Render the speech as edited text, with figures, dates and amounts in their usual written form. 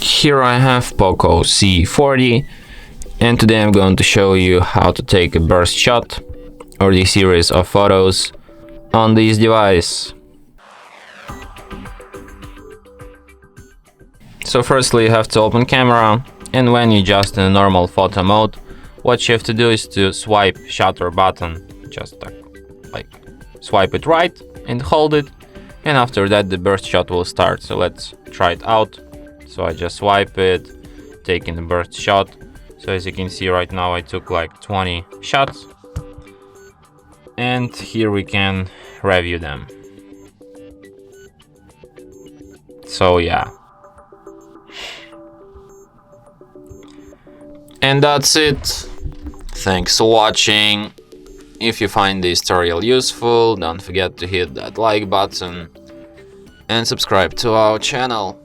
Here I have Poco C40, and today I'm going to show you how to take a burst shot or the series of photos on this device. So firstly you have to open camera, and when you're just in normal photo mode, what you have to do is to swipe shutter button, just like swipe it right and hold it, and after that the burst shot will start. So let's try it out. So I just swipe it, taking the burst shot. So as you can see right now I took like 20 shots, and here we can review them. So yeah. And that's it. Thanks for watching. If you find this tutorial useful, don't forget to hit that like button and subscribe to our channel.